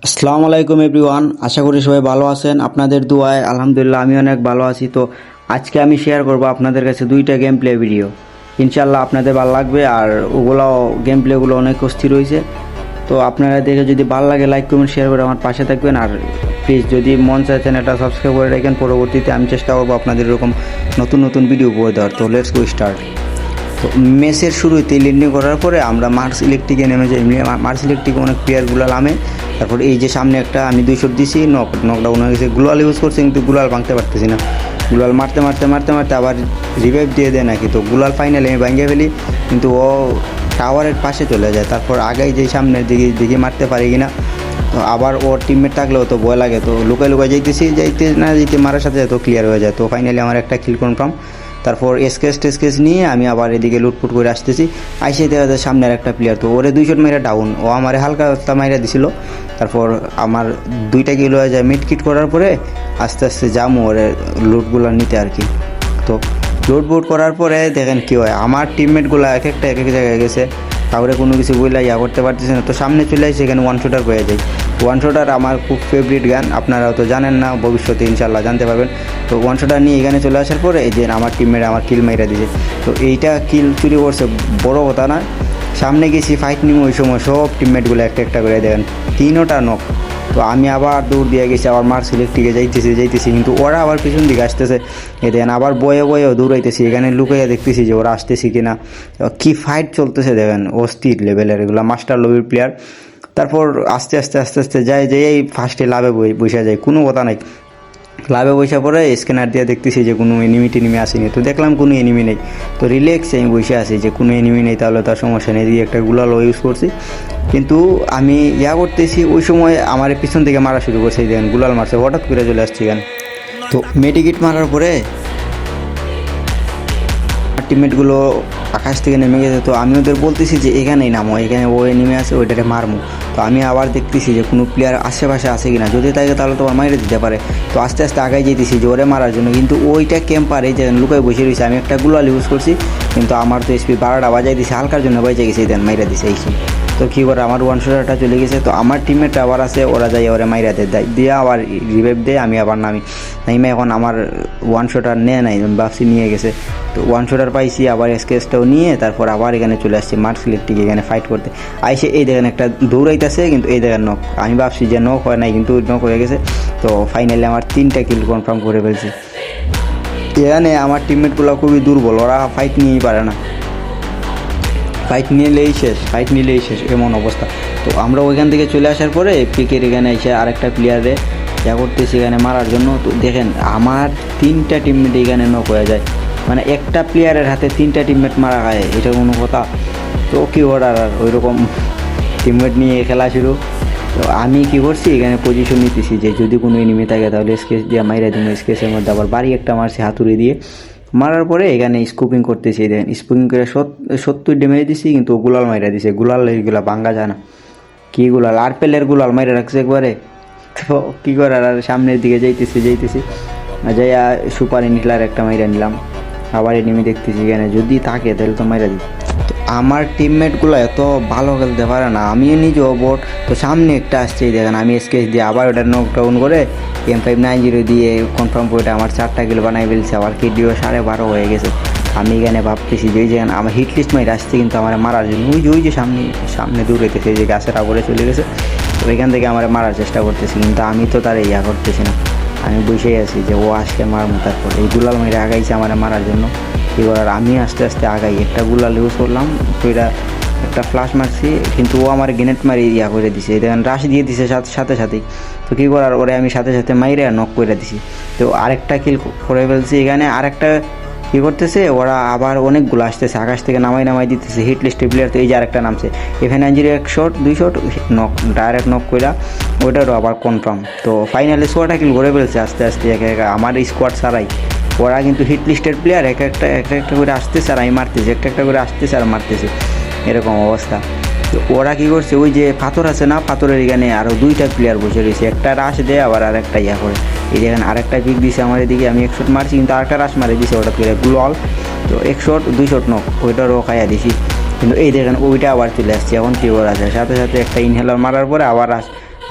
আসসালামু আলাইকুম এভরিওয়ান, আশা করি সবাই ভালো আছেন। আপনাদের দোয়ায় আলহামদুলিল্লাহ আমি অনেক ভালো আছি। তো আজকে আমি শেয়ার করব আপনাদের কাছে দুইটা গেম প্লে ভিডিও। ইনশাল্লাহ আপনাদের ভালো লাগবে, আর ওগুলাও গেম প্লেগুলো অনেক অস্থির হয়েছে। তো আপনারা দেখে যদি ভালো লাগে লাইক কমেন্ট শেয়ার করে আমার পাশে থাকবেন, আর প্লিজ যদি মন চাইছেন এটা সাবস্ক্রাইব করে রাখেন। পরবর্তীতে আমি চেষ্টা করবো আপনাদের এরকম নতুন নতুন ভিডিও উপহার দেওয়ার। তো লেটস গো স্টার্ট। তো ম্যাচের শুরুতে ল্যান্ডিং করার পরে আমরা মার্স ইলেকট্রিকে নেমে যাই। মার্স ইলেকট্রিকে অনেক প্লেয়ারগুলো নামে। তারপর এই যে সামনে একটা আমি 2 শট দিছি, নকডাউন হয়ে গেছে। গ্লোয়াল ইউজ করছি কিন্তু গ্লোয়াল ভাঙতে পারতেছি না। গ্লোয়াল মারতে মারতে মারতে মারতে আবার রিভাইভ দিয়ে দেয় নাকি, তো গ্লোয়াল ফাইনালি আমি ভাঙিয়ে ফেলি, কিন্তু ও টাওয়ারের পাশে চলে যায়। তারপর আগে যে সামনের দিকে মারতে পারি কিনা, তো আবার ওর টিমমেট থাকলেও তো ভয় লাগে। তো লুকাই লুকাই যাইতে না যেতে মারার সাথে তো ক্লিয়ার হয়ে যায়। তো ফাইনালি আমার একটা কিল কনফার্ম। তারপর স্কেচ নিয়ে আমি আবার এদিকে লুটপুট করে আসতেছি। আইসে দেখা যায় সামনের একটা প্লেয়ার, তো ওরে 2 শট মেরে ডাউন। ও আমার হালকা মাইরা দিছিল। তারপর আমার 2টা কিল হয়ে যায়। মিড কিট করার পরে আস্তে আস্তে যামু ওরে লুটগুলো নিতে আর কি। তো লুটবুট করার পরে দেখেন কী হয়, আমার টিমমেটগুলো এক এক জায়গায় গেছে, কাউরে কোনো কিছু বইলা করতে পারতেছে না। তো সামনে চলে আসছে, এখানে ওয়ান শটার হয়ে যায়। ওয়ান শটার আমার খুব ফেভারিট গান, আপনারাও তো জানেন না, ভবিষ্যতে ইনশাল্লাহ জানতে পারবেন। তো ওয়ান শটার নিয়ে এখানে চলে আসার পরে এই যে আমার টিমমেট আমার কিল মাইরা দিয়েছে। তো এইটা কিল চুরি করছে বড় কথা না। সামনে গেছি ফাইট নিমো, ওই সময় সব টিমমেটগুলো একটা করে দেখেন 3টা নক। তো আমি আবার দৌড় দিয়ে গেছি, আবার মার্স ইলেকট্রিকে যাইতেছি, কিন্তু ওরা আবার পিছন দিকে আসতেছে। এ দেখেন আবার বয়েও দৌড়াইতেছি, এখানে লুকাইয়া দেখতেছি যে ওরা আসতেছি কিনা। কি ফাইট চলতেছে দেখেন, অস্থির লেভেলের, এগুলো মাস্টার লবির প্লেয়ার। তারপর আস্তে আস্তে যায় যে এই ফার্স্টে লাভে বসে যায়, কোনো কথা নাই। লাভে বসে পরে স্ক্যানার দিয়ে দেখতেছি যে কোনো এনিমি আসেনি। তো দেখলাম কোনো এনিমি নেই, তো রিল্যাক্স আমি বসে আছি যে কোনো এনিমি নেই, তাহলে তার সমস্যা নেই, দিয়ে একটা গুলালো ইউজ করছি। কিন্তু আমি করতেছি, ওই সময় আমার পিছন থেকে মারা শুরু করছে। দেখেন গুলাল মারছে, হঠাৎ করে চলে আসছে এখানে। তো মেডিকিট মারার পরে টিমমেটগুলো আকাশ থেকে নেমে গেছে। তো আমি ওদের বলতেছি যে এখানেই নামো, এখানে ও নেমে আছে, ওইটাকে মারমু। তো আমি আবার দেখতেছি যে কোনো প্লেয়ার আশেপাশে আছে কিনা, যদি থাকে তাহলে তোমার মাইরে দিতে পারে। তো আস্তে আস্তে আগাই যেতেছি যে ওরে মারার জন্য, কিন্তু ওইটা ক্যাম্পার এই যে লুকাই বসে রয়েছে। আমি একটা গুলাল ইউজ করছি, কিন্তু আমার তো এসপি 12টা বাজাই দিছে, হালকার জন্য বাজাই গেছে, দেন মাইরা দিছে এই। তো কী করে আমার ওয়ান শটারটা চলে গেছে। তো আমার টিমমেট আবার আছে, ওরা যাই ওরা মাইরা দেয়, দিয়ে আবার রিভাইভ দেয়। আমি আবার নামি এখন আমার ওয়ান শটার নেয় নাই, ভাবছি নিয়ে গেছে। তো ওয়ান শটার পাইছি, আবার স্কেচটাও নিয়ে তারপর আবার এখানে চলে আসছি মার্স ইলেকট্রিক এখানে ফাইট করতে। আইসে এই দেখেন একটা দৌড়াইতেছে, কিন্তু এই দেখেন নক। আমি ভাবছি যে নক হয় নাই, কিন্তু নক হয়ে গেছে। তো ফাইনালি আমার 3টা কিল কনফার্ম করে ফেলছি। এখানে আমার টিমমেটগুলো খুবই দুর্বল, ওরা ফাইট নিয়েই পারে না, ফাইট নিলেই শেষ এমন অবস্থা। তো আমরা ওইখান থেকে চলে আসার পরে পিকের এখানে এসে আরেকটা প্লেয়ারে করতেছি এখানে মারার জন্য। তো দেখেন আমার 3টা টিমমেট এখানে নক হয়ে যায়, মানে একটা প্লেয়ারের হাতে 3টা টিমমেট মারা খায়, এটা কোনো কথা? তো কি অর্ডার, আর ওই রকম টিমমেট নিয়ে খেলা শুরু। তো আমি কি করছি, এখানে পজিশন নিতেছি যে যদি কোনো এনিমি থাকে তাহলে স্কেচ দিয়ে মাইরা দিব। স্কেচের মধ্যে আবার বাড়ি একটা মারছি হাতুড়ি দিয়ে, মারার পরে এখানে স্কুপিং করতেছি। দেখেন স্কুপিং করে 70 ড্যামেজ দিছি, কিন্তু গুলাল মাইরা দিছে। গুলাল এইগুলা ভাঙ্গা যায় না, কি গুলাল আর পেলের গুলাল মাইরা রাখছে একবারে। তো কী করার, আর সামনের দিকে যাইতেছি যাইয়া সুপার ইনহিলার একটা মাইরা নিলাম। আবার এনিমি দেখতেছি এখানে, যদি থাকে তাহলে তো মাইরা দিই। তো আমার টিমমেটগুলো এত ভালো খেলতে পারে না, আমিও নিজেও বোট। তো সামনে একটা আসছেই দেখেন, আমি স্কেচ দিয়ে আবার ওটা নকডাউন করে M590 দিয়ে কনফার্ম করে আমার 4টা কিল বানাই ফেলছে। আবার কিডিও 12.5 হয়ে গেছে। আমি এখানে ভাবতেছি যে যেখানে আমার হিট লিস্ট মাইরে আসছে, কিন্তু আমার মারার জন্য ওই যে সামনে দূরেতেছে, যে গাছের আগরে চলে গেছে। তো ওইখান থেকে আমার মারার চেষ্টা করতেছি, কিন্তু আমি তো তার করতেছি না। আমি বসেই আছি যে ও আসলে মারমু। তারপর এই গুলাল মেরে আগাইছে আমার মারার জন্য। এবার আমি আস্তে আস্তে আগাই, একটা গুলাল ইউজ করলাম, তো এটা একটা ফ্লাশ মারছি, কিন্তু ও আমার গ্রেনেড মারি করে দিছে। দেখেন রাশ দিয়ে দিছে সাথেই। তো কী করার, ওরে আমি সাথে মাইরে নক করে দিছি। তো আরেকটা কিল করে ফেলছি। এখানে আরেকটা কী করতেছে, ওরা আবার অনেকগুলো আসতেছে, আকাশ থেকে নামাই দিতেছে হিট লিস্টের প্লেয়ার। তো এই যে আরেকটা নামছে M590 1 shot 2 shot knock, direct knock কইরা ওইটারও আবার কনফার্ম। তো ফাইনালি 6টা কিল করে ফেলছে আস্তে একা আমার স্কোয়াড ছাড়াই। ওরা কিন্তু হিট লিস্টের প্লেয়ার, একটা করে আসতেছে আর আমি মারতেছি, একটা করে আসতেছে আর মারতেছি, এরকম অবস্থা। তো ওরা কী করছে, ওই যে পাথর আছে না, পাথরের এখানে আরও 2টা প্লেয়ার বসে রয়েছে, একটা রাশ দেয় আবার আরেকটা করে। এই দেখেন আরেকটা পিক দিছে আমার এদিকে, আমি 1 শট মারছি, কিন্তু আরেকটা রাশ মারে দিছে ওটা করে গ্লোয়াল। তো 1 শট 2 শট নক, ওইটারও খাইয়া দিছি। কিন্তু এই দেখেন ওইটা আবার চলে আসছে। এখন কী করা যায়, সাথে একটা ইনহেলার মারার পরে আবার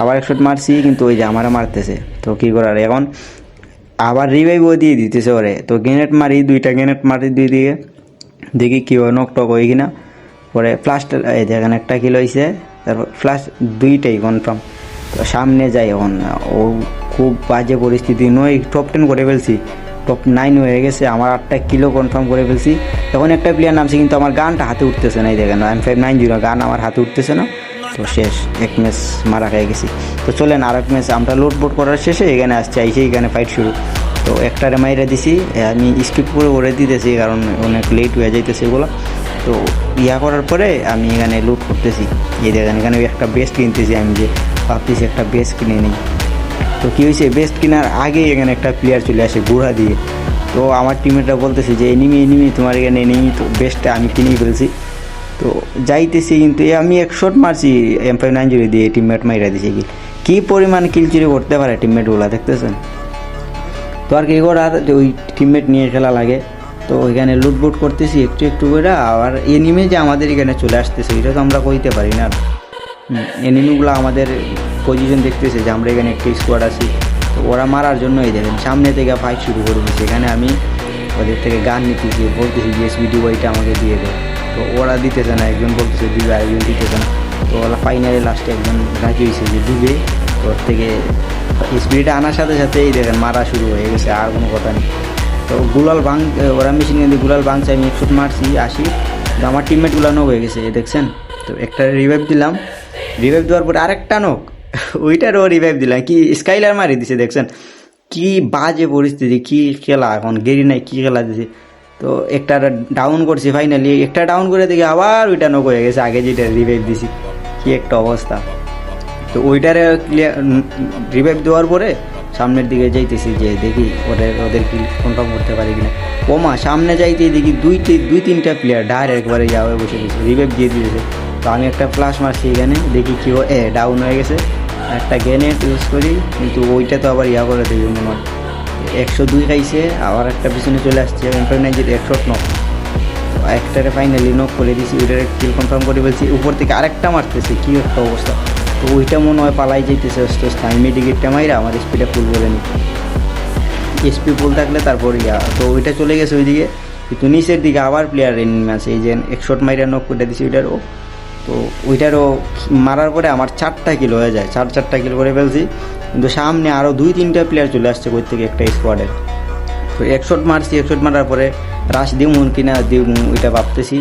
আবার এক শট মারছি, কিন্তু ওই যে আমারও মারতেছে। তো কী করার এখন, আবার রিভাইভও দিয়ে দিতেছে ওরে। তো গ্রেনেড মারি, 2টা গ্রেনেড মারি 2 দিকে, দেখি কী হয়, নক টক হয় কিনা। পরে ফ্লাশটা এই দেখেন একটা কিল হয়েছে, তারপর ফ্লাশ 2টাই কনফার্ম। তো সামনে যাই এখন, ও খুব বাজে পরিস্থিতি, নয় টপ 10 করে ফেলছি, টপ 9 হয়ে গেছে, আমার 8টা কিলো কনফার্ম করে ফেলছি। এখন একটা প্লেয়ার নামছে, কিন্তু আমার গানটা হাতে উঠতেছে না, এই দেখেন M590 গান আমার হাতে উঠতেছে না। তো শেষ, এক ম্যাচ মারা খেয়ে গেছি। তো চলেন আর এক ম্যাচ আমরা লোডবোট করার শেষে এখানে আসছে, আইসে এখানে ফাইট শুরু। তো একটারে মাইরা দিছি, আমি স্কিপ করে দিতেছি কারণ অনেক লেট হয়ে যাইতেছে এগুলো। তো ইয়া করার পরে আমি এখানে লুট করতেছি, এই দেখেন এখানে একটা বেস্ট কিনতেছি, আমি যে ভাবতেছি একটা বেস্ট কিনে নিই। তো কী হয়েছে, বেস্ট কেনার আগেই এখানে একটা প্লেয়ার চলে আসে ঘোড়া দিয়ে। তো আমার টিমেটরা বলতেছে যে এনিমি তোমার এখানে এনিমি, তো বেস্টটা আমি কিনেই ফেলছি। তো যাইতেছি, কিন্তু আমি এক শট মারছি M590 দিয়ে, টিমমেট মাইরা দিছে। কি পরিমাণ কিল চুরি করতে পারে টিমমেটগুলো দেখতেছেন। তো আর কি করার, ওই টিমমেট নিয়ে খেলা লাগে। তো ওইখানে লুটবুট করতেছি একটু একটু করে, আবার এনিমি যে আমাদের এখানে চলে আসতেছে এটা তো আমরা কইতে পারি না। এনিমিগুলো আমাদের পজিশন দেখতেছে যে আমরা এখানে একটা স্কোয়াড আছি, তো ওরা মারার জন্য এই দেখেন সামনে থেকে ফাইট শুরু করে দিচ্ছে। এখানে আমি ওদের থেকে গান নিতেছি, বলতেছি যে SVD ওইটা আমাকে দিয়ে দেয়। তো ওরা দিতেছে না, একজন বলতেছে দিবে, একজন দিতেছে না। তো ওরা ফাইনালি লাস্টে একজন রাজি হয়েছে যে দিবে। ওর থেকে স্পিডটা আনার সাথে সাথেই দেখেন মারা শুরু হয়ে গেছে, আর কোনো কথা নেই। তো গুলাল ওরা মেশিন দিয়ে গুলাল ভাঙছে, আমি 1 শট মারছি 80। তো আমার টিমমেটগুলো নক হয়ে গেছে দেখছেন। তো একটা রিভাইভ দিলাম, রিভাইভ দেওয়ার পরে আরেকটা নক, ওইটারও রিভাইভ দিলাম, কি স্কাইলার মারি দিছে দেখছেন। কি বাজে পরিস্থিতি, কি খেলা এখন গেরি নাই, কি খেলা দিছে। তো একটা ডাউন করছি ফাইনালি, একটা ডাউন করে দেখি আবার ওইটা নক হয়ে গেছে, আগে যেটা রিভাইভ দিছি। কি একটা অবস্থা। তো ওইটারে রিভাইভ দেওয়ার পরে সামনের দিকে যাইতেছি, যে দেখি ওদের কি কনফার্ম করতে পারি কিনা। ওমা সামনে যাইতে দেখি 2-3টা প্লেয়ার ডাইরেক্ট একবারে যাওয়া বসে গেছে, রিভাইভ দিয়ে দিয়েছে। তো আমি একটা ফ্লাশ মারছি এখানে, দেখি কি ডাউন হয়ে গেছে। একটা গ্রেনেড ইউজ করি, কিন্তু ওইটা তো আবার ইয়া করে দেবে মনে হয়। 102 খাইছে, আবার একটা পিছনে চলে আসছে M590 1 শট নক। একটারে ফাইনালি নক করে দিয়েছি, ওইটারে কিল কনফার্ম করে বলছি। উপর থেকে আরেকটা মারতেছে, কি একটা অবস্থা। তো ওইটা মনে হয় পালাই যাইতেছে আস্তে আস্তে। আমি মেডিকেটটা মাইরা আমার স্পিডটা ফুল করে নিই, SP ফুল থাকলে তারপর ইয়া। তো ওইটা চলে গেছে ওইদিকে, কিন্তু নিচের দিকে আবার প্লেয়ার এনিমি আছে, এই যে 1 শট মাইরা নক করে দিয়েছি ওইটারও। তো ওইটারও মারার পরে আমার 4টা কিল হয়ে যায়, 4টা কিল করে ফেলছি। কিন্তু সামনে আরও 2-3টা প্লেয়ার চলে আসছে কই থেকে একটা স্কোয়াডের। তো 1 শট মারছি, 1 শট মারার পরে রাশ দিমুন কিনা দিমু ওইটা ভাবতেছি।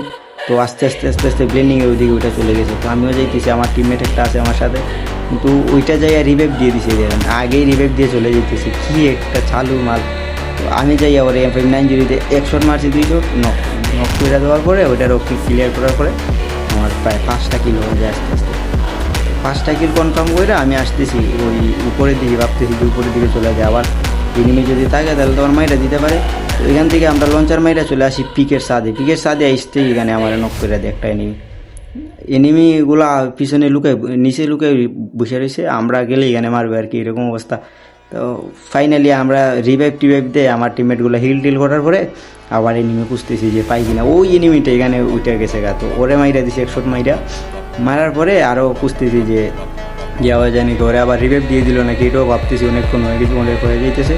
তো আস্তে আস্তে ব্লেন্ডিংয়ের ওইদিকে ওইটা চলে গেছে। তো আমিও যাইতেছি, আমার টিমমেট একটা আছে আমার সাথে, কিন্তু ওইটা যাইয়া রিভাইভ দিয়ে দিছে, দেখেন আগেই রিভাইভ দিয়ে চলে যেতেছি, কি একটা চালু মাল। তো আমি যাই আবার M590 1 শট মারছি, 2 শট নক করে দেওয়ার পরে ওইটার ক্লিয়ার করার পরে আমার প্রায় 5টা কিল হয়ে যায় আস্তে আস্তে। 5টা কিল কনফার্ম করে আমি আসতেছি ওই উপরের দিকে, ভাবতেছি যে উপরের দিকে চলে যায়। আবার এনিমি যদি থাকে তাহলে তোমার মাইরা দিতে পারে। তো এখান থেকে আমরা লঞ্চার মাইরা চলে আসি পিকের সাদে আসতেই এখানে আমার নক করে দেয় একটা এনিমিগুলা পিছনে নিচে লুকায় বসে রয়েছে, আমরা গেলে এখানে মারবে আর কি, এরকম অবস্থা। তো ফাইনালি আমরা রিভাইভ দেয়, আমার টিমমেটগুলো হিল করার পরে আবার এনিমি খুঁজতেছি যে পাই কিনা। ওই এনিমিটা এখানে উঠে গেছে গা, তো ওরে মাইরা দিছে 1 শট মারার পরে আরও খুঁজতেছি যে যাওয়া জানি করে আবার রিভাইভ দিয়ে দিল নাকি, এটাও ভাবতেছি, অনেকক্ষণ হয়ে গেছে, অনেক হয়ে যাইতেছে।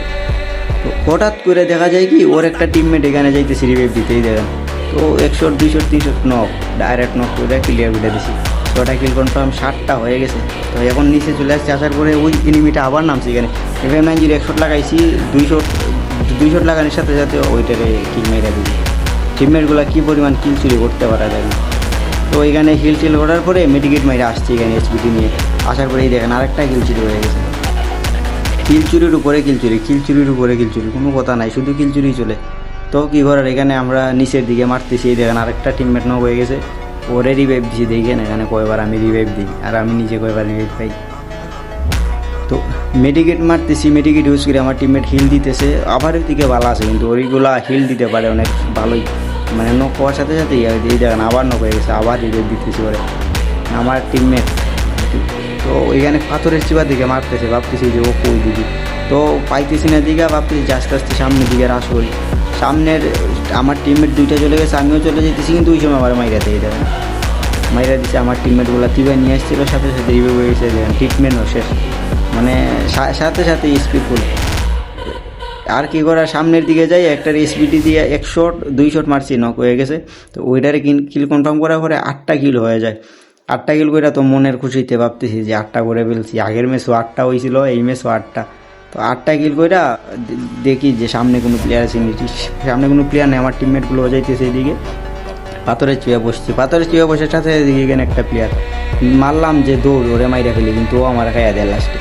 তো হঠাৎ করে দেখা যায় কি ওর একটা টিমমেট এখানে যাইতেছে রিভাইভ দিতেই, দেখেন। তো 1 shot 2 shot 3 shot knock, direct knock করে ক্লিয়ার করে দিছি। 6টা কিল কনফার্ম, 7টা হয়ে গেছে। তো এখন নিচে চলে আসছে, আসার পরে ওই এনিমিটা আবার নামছে এখানে। M590 1 শট লাগাইছি, 2 শট লাগানোর সাথে সাথে ওইটারে কিল মেরে দিই। টিমমেটগুলো কী পরিমাণ কিল চুরি করতে পারা যায় না। তো এখানে হিল করার পরে মেডিকেট মাইরা আসছে এখানে SBD নিয়ে, আসার পরেই দেখেন আরেকটা কিল চুরি হয়ে গেছে। কিল চুরির উপরে কিল চুরি, কোনো কথা নাই, শুধু কিল চুরি চলে। তো কী করার, এখানে আমরা নিচের দিকে মারতেছি, দেখেন আরেকটা টিমমেট নক হয়ে গেছে, ওরে রিভাইভ দিছি। দেখেন এখানে কয়বার আমি রিভাইভ দিই, আর আমি নিচে কয়বার রিভাইভ পাই। তো মেডিকেট মারতেছি, মেডিকেট ইউজ করে আমার টিমমেট হিল দিতেছে, আবার দিকে ভালো আছে, কিন্তু ওইগুলা হিল দিতে পারে অনেক ভালোই, মানে নক হওয়ার সাথে সাথে এই দেখেন আবার নক হয়ে গেছে, আবার রিভাইভ দিতেছি ওরে আমার টিমমেট। তো ওইখানে পাথরের চিপার দিকে মারতেছে, ভাবতেছি যে ও কই দিদি। তো পাইতেছি না দিকে, ভাবতেছি যে আস্তে আস্তে সামনের দিকে রাশ করি। সামনের আমার টিমমেট 2টা চলে গেছে, আমিও চলে যেতেছি, কিন্তু ওই সময় আমার মাইরাতে দেখেন মাইরা দিছে। আমার টিমমেটগুলো তিবে নিয়ে এসেছিলো, সাথে সাথে রিভাইভ হয়ে গেছে, ট্রিটমেন্টও শেষ, মানে সাথে সাথে স্পিড ফুল। আর কি করা, সামনের দিকে যাই, একটা স্পিডি দিয়ে 1 শট 2 শট মারছি, নক হয়ে গেছে। তো ওইটারে কিল কনফার্ম করার পরে 8টা কিল হয়ে যায়। 8টা কিল করে তো মনের খুশিতে ভাবতেছি যে 8টা করে ফেলছি। আগের ম্যাচও 8টা হয়েছিল, এই ম্যাচও 8টা। তো 8টা কিল করে দেখি যে সামনে কোনো প্লেয়ার আছে, সামনে কোনো প্লেয়ার নেই, আমার টিমমেটগুলো যাইতেছে এদিকে। পাথরের চুয়ে বসছি, পাথরের চুয়ে বসে সাথে এদিকে এখানে একটা প্লেয়ার মারলাম যে দৌড়, ওরে মাইরা ফেলি, কিন্তু ও আমার খাইয়া দেয় লাস্টে।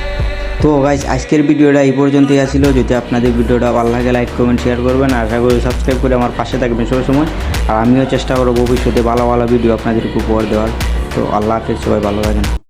তো গাইস, আজকের ভিডিওটা এই পর্যন্তই আসছিল। যদি আপনাদের ভিডিওটা ভালো লাগে লাইক কমেন্ট শেয়ার করবেন, আর আশা করি সাবস্ক্রাইব করে আমার পাশে থাকবেন সবসময়। আর আমিও চেষ্টা করবো ভবিষ্যতে ভালো ভালো ভিডিও আপনাদেরকে উপহার দেওয়ার। তো আল্লাহ হাফেজ, সবাই ভালো থাকেন।